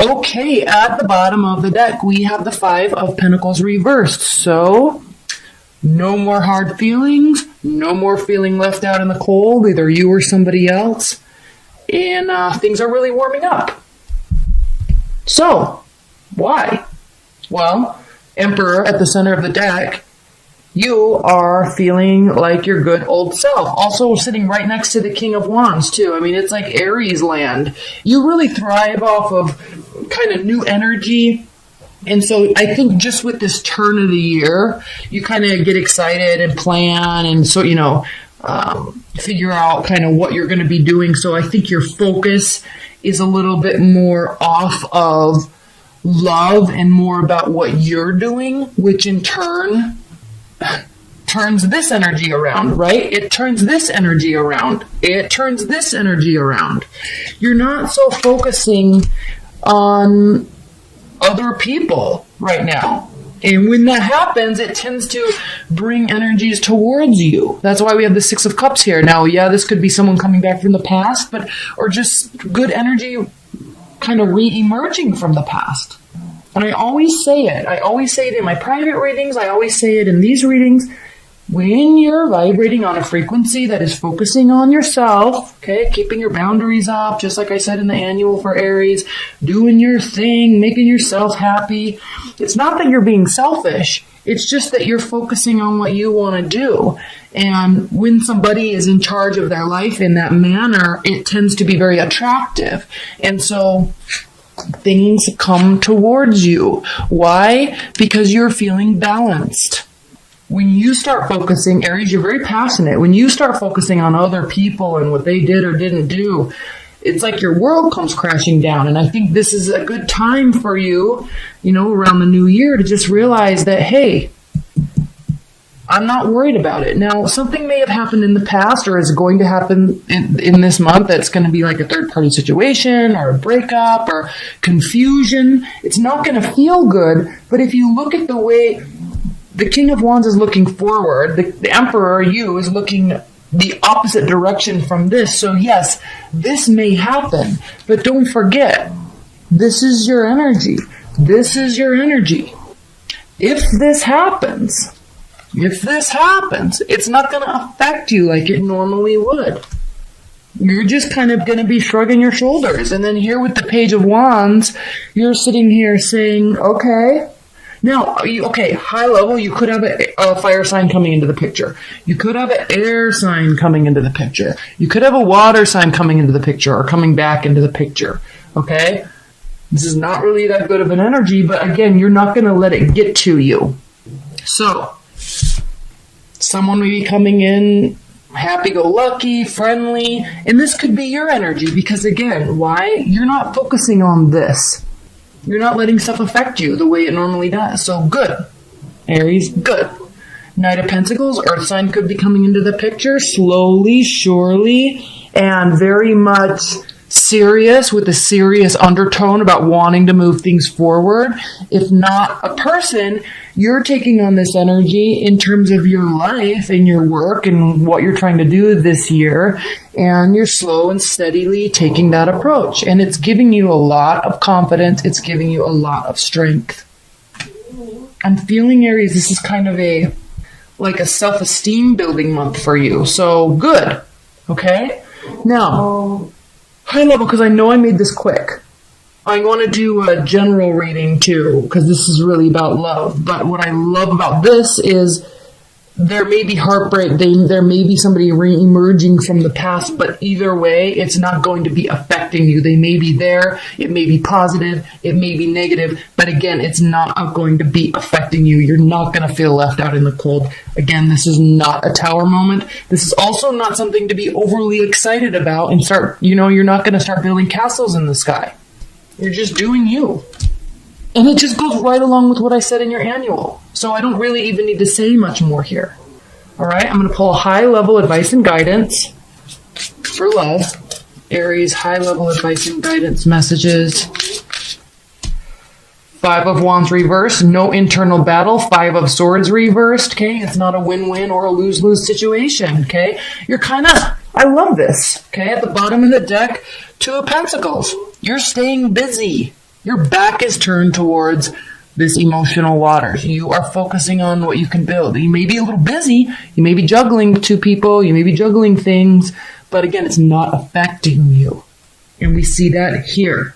Okay, at the bottom of the deck, we have the Five of Pentacles reversed. So, no more hard feelings, no more feeling left out in the cold, either you or somebody else, and things are really warming up. So, why? Well, Emperor at the center of the deck, you are feeling like your good old self. Also sitting right next to the King of Wands, too. I mean, it's like Aries land. You really thrive off of kind of new energy. And so I think just with this turn of the year, you kind of get excited and plan and so, figure out kind of what you're going to be doing. So I think your focus is a little bit more off of love and more about what you're doing, which in turn turns this energy around, right? It turns this energy around. It turns this energy around. You're not so focusing on other people right now. And when that happens, it tends to bring energies towards you. That's why we have the Six of Cups here. Now, yeah, this could be someone coming back from the past, or just good energy kind of re-emerging from the past. And I always say it. I always say it in my private readings. I always say it in these readings. When you're vibrating on a frequency that is focusing on yourself, okay, keeping your boundaries up, just like I said in the annual for Aries, doing your thing, making yourself happy. It's not that you're being selfish. It's just that you're focusing on what you want to do. And when somebody is in charge of their life in that manner, it tends to be very attractive. And so things come towards you. Why? Because you're feeling balanced. When you start focusing, Aries, you're very passionate. When you start focusing on other people and what they did or didn't do, it's like your world comes crashing down. And I think this is a good time for you, around the new year to just realize that, hey, I'm not worried about it. Now, something may have happened in the past or is going to happen in this month that's going to be like a third-party situation or a breakup or confusion. It's not going to feel good, but if you look at the way the King of Wands is looking forward, the Emperor, you, is looking the opposite direction from this. So yes, this may happen, but don't forget, this is your energy. This is your energy. If this happens, it's not going to affect you like it normally would. You're just kind of going to be shrugging your shoulders. And then here with the Page of Wands, you're sitting here saying, okay. Now, high level, you could have a fire sign coming into the picture. You could have an air sign coming into the picture. You could have a water sign coming into the picture or coming back into the picture. Okay? This is not really that good of an energy, but again, you're not going to let it get to you. So, someone may be coming in happy-go-lucky, friendly, and this could be your energy because, again, why? You're not focusing on this. You're not letting stuff affect you the way it normally does. So good. Aries, good. Knight of Pentacles, Earth sign could be coming into the picture slowly, surely, and very much serious with a serious undertone about wanting to move things forward. If not a person, you're taking on this energy in terms of your life and your work and what you're trying to do this year. And you're slow and steadily taking that approach. And it's giving you a lot of confidence. It's giving you a lot of strength. I'm feeling, Aries, this is kind of a self-esteem building month for you. So good. Okay? Now, high level, because I know I made this quick. I want to do a general reading too, because this is really about love. But what I love about this is there may be heartbreak, there may be somebody re-emerging from the past, but either way, it's not going to be affecting you. They may be there, it may be positive, it may be negative, but again, it's not going to be affecting you. You're not going to feel left out in the cold. Again, this is not a tower moment. This is also not something to be overly excited about and you're not going to start building castles in the sky. You're just doing you. And it just goes right along with what I said in your annual. So I don't really even need to say much more here. All right, I'm going to pull a high-level advice and guidance for love. Aries, high-level advice and guidance messages. Five of Wands reversed, no internal battle. Five of Swords reversed, okay? It's not a win-win or a lose-lose situation, okay? You're kind of, I love this, okay? At the bottom of the deck, Two of Pentacles. You're staying busy. Your back is turned towards this emotional waters. You are focusing on what you can build. You may be a little busy. You may be juggling two people. You may be juggling things. But again, it's not affecting you. And we see that here.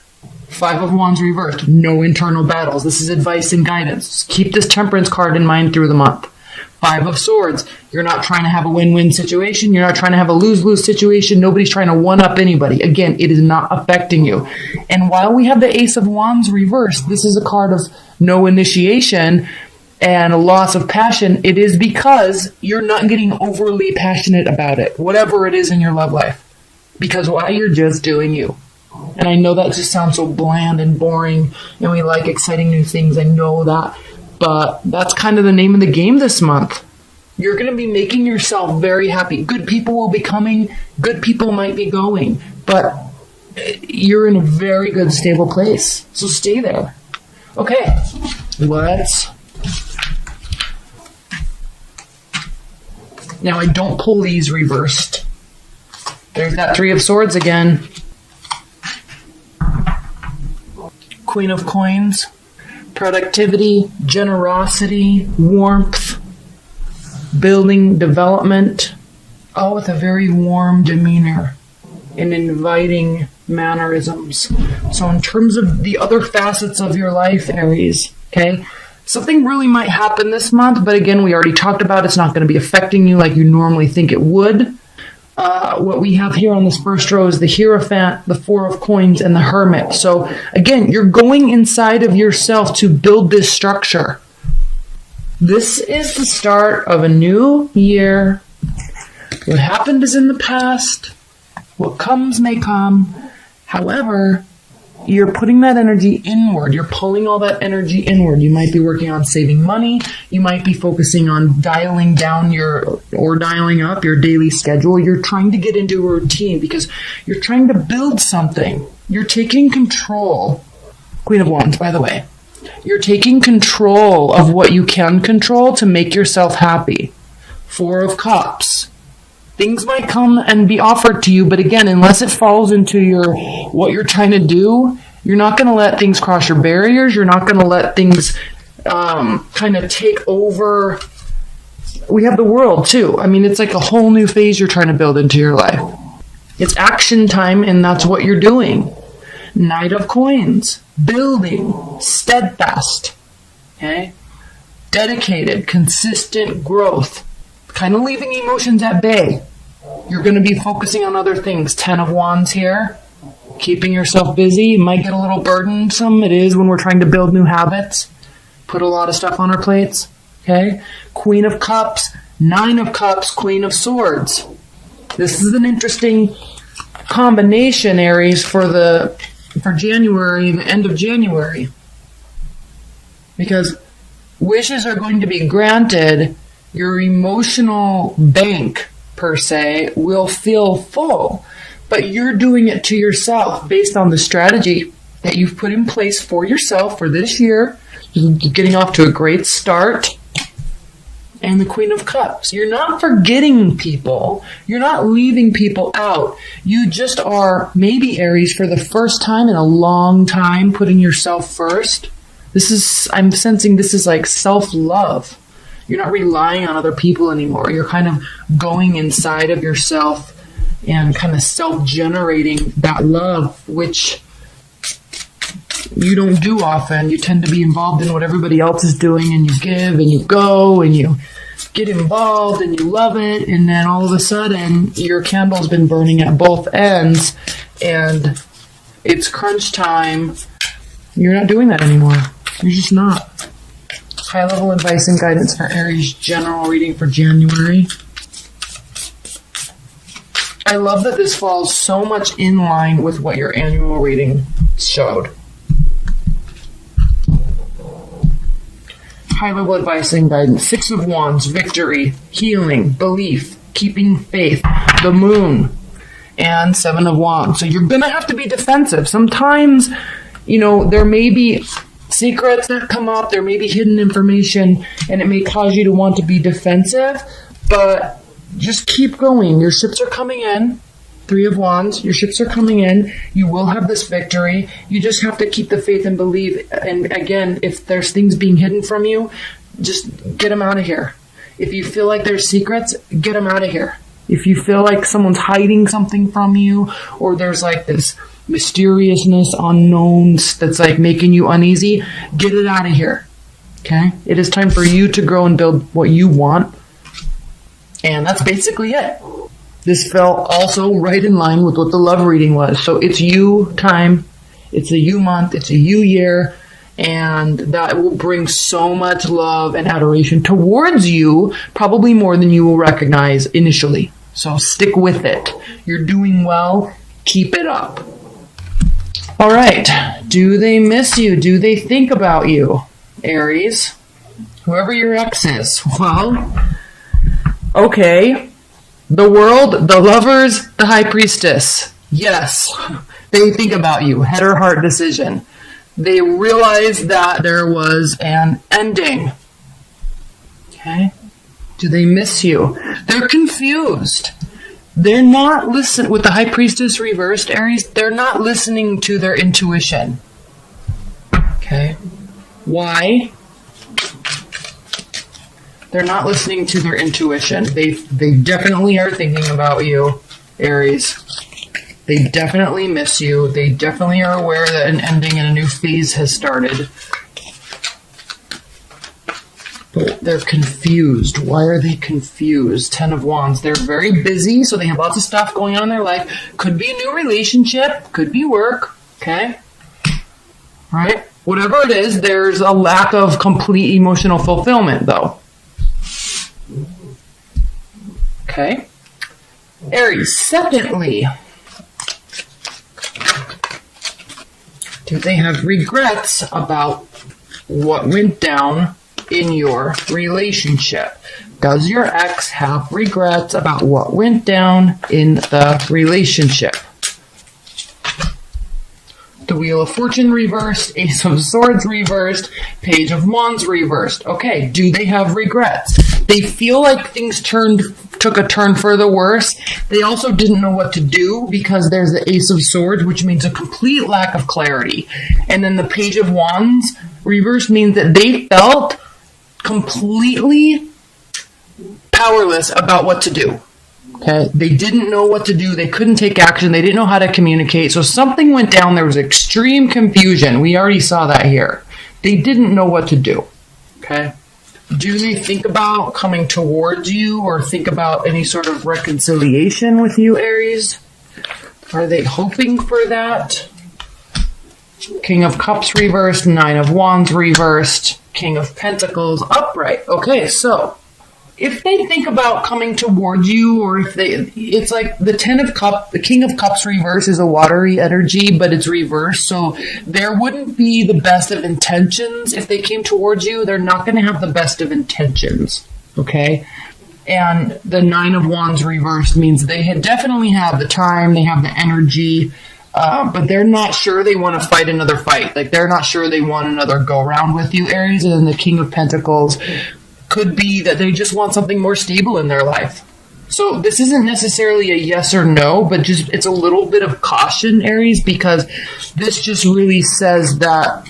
5 of Wands reversed. No internal battles. This is advice and guidance. Keep this Temperance card in mind through the month. 5 of Swords. You're not trying to have a win-win situation. You're not trying to have a lose-lose situation. Nobody's trying to one-up anybody. Again, it is not affecting you. And while we have the Ace of Wands reversed, this is a card of no initiation and a loss of passion. It is because you're not getting overly passionate about it, whatever it is in your love life. Because why? You're just doing you. And I know that just sounds so bland and boring, and we like exciting new things. I know that. But that's kind of the name of the game this month. You're going to be making yourself very happy. Good people will be coming. Good people might be going. But you're in a very good, stable place. So stay there. Okay. Now, I don't pull these reversed. There's that 3 of Swords again. Queen of Coins. Productivity, generosity, warmth, building, development, all with a very warm demeanor and inviting mannerisms. So in terms of the other facets of your life, Aries, okay, something really might happen this month, but again, we already talked about it's not going to be affecting you like you normally think it would. What we have here on this first row is the Hierophant, the 4 of Coins, and the Hermit. So again, you're going inside of yourself to build this structure. This is the start of a new year. What happened is in the past. What comes may come. However, you're putting that energy inward. You're pulling all that energy inward. You might be working on saving money. You might be focusing on dialing down or dialing up your daily schedule. You're trying to get into a routine because you're trying to build something. You're taking control. Queen of Wands, by the way. You're taking control of what you can control to make yourself happy. 4 of Cups. Things might come and be offered to you, but again, unless it falls into what you're trying to do, you're not going to let things cross your barriers. You're not going to let things kind of take over. We have the World, too. I mean, it's like a whole new phase you're trying to build into your life. It's action time, and that's what you're doing. Knight of Coins. Building. Steadfast. Okay? Dedicated. Consistent growth. Kind of leaving emotions at bay. You're going to be focusing on other things. 10 of Wands here. Keeping yourself busy. It might get a little burdensome. It is when we're trying to build new habits. Put a lot of stuff on our plates. Okay? Queen of Cups. 9 of Cups. Queen of Swords. This is an interesting combination, Aries, for January, the end of January. Because wishes are going to be granted. Your emotional bank, per se, will feel full. But you're doing it to yourself based on the strategy that you've put in place for yourself for this year. You're getting off to a great start. And the Queen of Cups. You're not forgetting people. You're not leaving people out. You just are, maybe, Aries, for the first time in a long time, putting yourself first. I'm sensing this is like self-love. You're not relying on other people anymore. You're kind of going inside of yourself and kind of self-generating that love, which you don't do often. You tend to be involved in what everybody else is doing, and you give and you go and you get involved and you love it, and then all of a sudden your candle's been burning at both ends and it's crunch time. You're not doing that anymore. You're just not. High-level advice and guidance for Aries general reading for January. I love that this falls so much in line with what your annual reading showed. High-level advice and guidance. 6 of Wands, victory, healing, belief, keeping faith, the moon, and 7 of Wands. So you're going to have to be defensive. Sometimes, there may be secrets that come up, there may be hidden information, and it may cause you to want to be defensive, but just keep going. Your ships are coming in. Three of Wands. Your ships are coming in. You will have this victory. You just have to keep the faith and believe. And again, if there's things being hidden from you, just get them out of here. If you feel like there's secrets, get them out of here. If you feel like someone's hiding something from you, or there's like this mysteriousness, unknowns that's like making you uneasy, get it out of here. Okay? It is time for you to grow and build what you want. And that's basically it. This fell also right in line with what the love reading was. So it's you time, it's a you month, it's a you year, and that will bring so much love and adoration towards you, probably more than you will recognize initially. So stick with it. You're doing well. Keep it up. All right. Do they miss you? Do they think about you, Aries? Whoever your ex is. Well, okay. The World, the Lovers, the High Priestess. Yes, they think about you. Head or heart decision. They realize that there was an ending. Okay? Do they miss you? They're confused. They're not listening. With the High Priestess reversed, Aries, they're not listening to their intuition. Okay? Why? They're not listening to their intuition. They definitely are thinking about you, Aries. They definitely miss you. They definitely are aware that an ending and a new phase has started. But they're confused. Why are they confused? Ten of Wands. They're very busy, so they have lots of stuff going on in their life. Could be a new relationship. Could be work. Okay? Right? Whatever it is, there's a lack of complete emotional fulfillment, though. Okay. Aries, secondly, do they have regrets about what went down in your relationship? Does your ex have regrets about what went down in the relationship? The Wheel of Fortune reversed, Ace of Swords reversed, Page of Wands reversed. Okay, do they have regrets? They feel like things took a turn for the worse. They also didn't know what to do because there's the Ace of Swords, which means a complete lack of clarity. And then the Page of Wands reversed means that they felt completely powerless about what to do. Okay, they didn't know what to do. They couldn't take action. They didn't know how to communicate. So something went down. There was extreme confusion. We already saw that here. They didn't know what to do. Okay. Do they think about coming towards you or think about any sort of reconciliation with you, Aries? Are they hoping for that? King of Cups reversed, Nine of Wands reversed, King of Pentacles upright. Okay, so if they think about coming towards you, or if it's like the the King of Cups reverse is a watery energy, but it's reversed. So there wouldn't be the best of intentions. If they came towards you, they're not going to have the best of intentions. Okay. And the Nine of Wands reversed means they definitely have the time. They have the energy, but they're not sure they want to fight another fight. Like they're not sure they want another go around with you, Aries. And then the King of Pentacles could be that they just want something more stable in their life. So this isn't necessarily a yes or no, but just it's a little bit of caution, Aries, because this just really says that,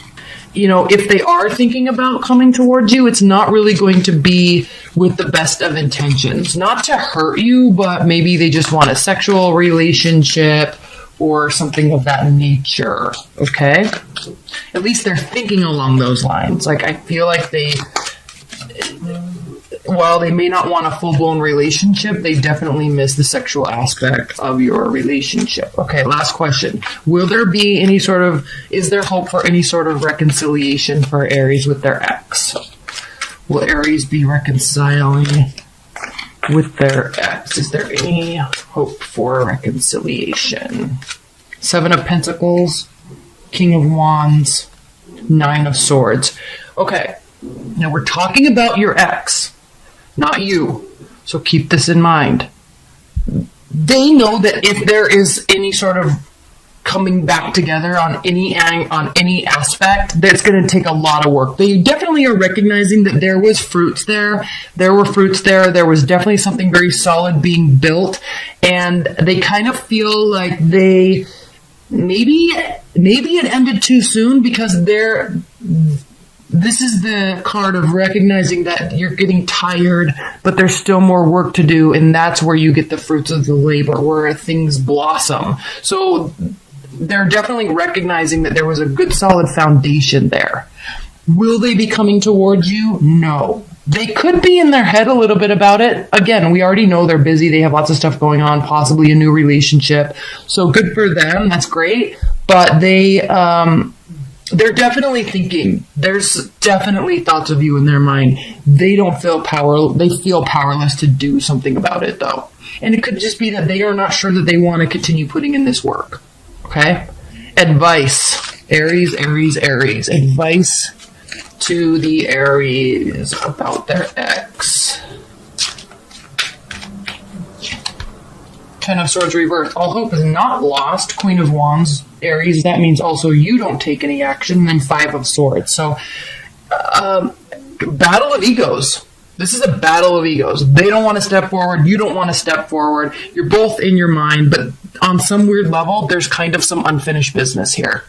you know, if they are thinking about coming towards you, it's not really going to be with the best of intentions. Not to hurt you, but maybe they just want a sexual relationship or something of that nature, okay? At least they're thinking along those lines. Like, I feel like while they may not want a full-blown relationship, they definitely miss the sexual aspect of your relationship. Okay, last question. Is there hope for any sort of reconciliation for Aries with their ex? Will Aries be reconciling with their ex? Is there any hope for reconciliation? Seven of Pentacles, King of Wands, Nine of Swords. Okay. Now we're talking about your ex, not you. So keep this in mind. They know that if there is any sort of coming back together on any aspect, that's going to take a lot of work. They definitely are recognizing that there was fruits there. There were fruits there. There was definitely something very solid being built, and they kind of feel like they maybe it ended too soon, because this is the card of recognizing that you're getting tired, but there's still more work to do, and that's where you get the fruits of the labor, where things blossom. So they're definitely recognizing that there was a good solid foundation there. Will they be coming towards you? No. They could be in their head a little bit about it. Again, we already know they're busy. They have lots of stuff going on, possibly a new relationship. So good for them. That's great. But they're definitely thinking. There's definitely thoughts of you in their mind. They feel powerless to do something about it, though. And it could just be that they are not sure that they want to continue putting in this work. Okay? Advice. Aries. Advice to the Aries about their ex. Ten of Swords reversed. All hope is not lost. Queen of Wands, Aries. That means also you don't take any action. And then Five of Swords. So, battle of egos. This is a battle of egos. They don't want to step forward. You don't want to step forward. You're both in your mind, but on some weird level, there's kind of some unfinished business here.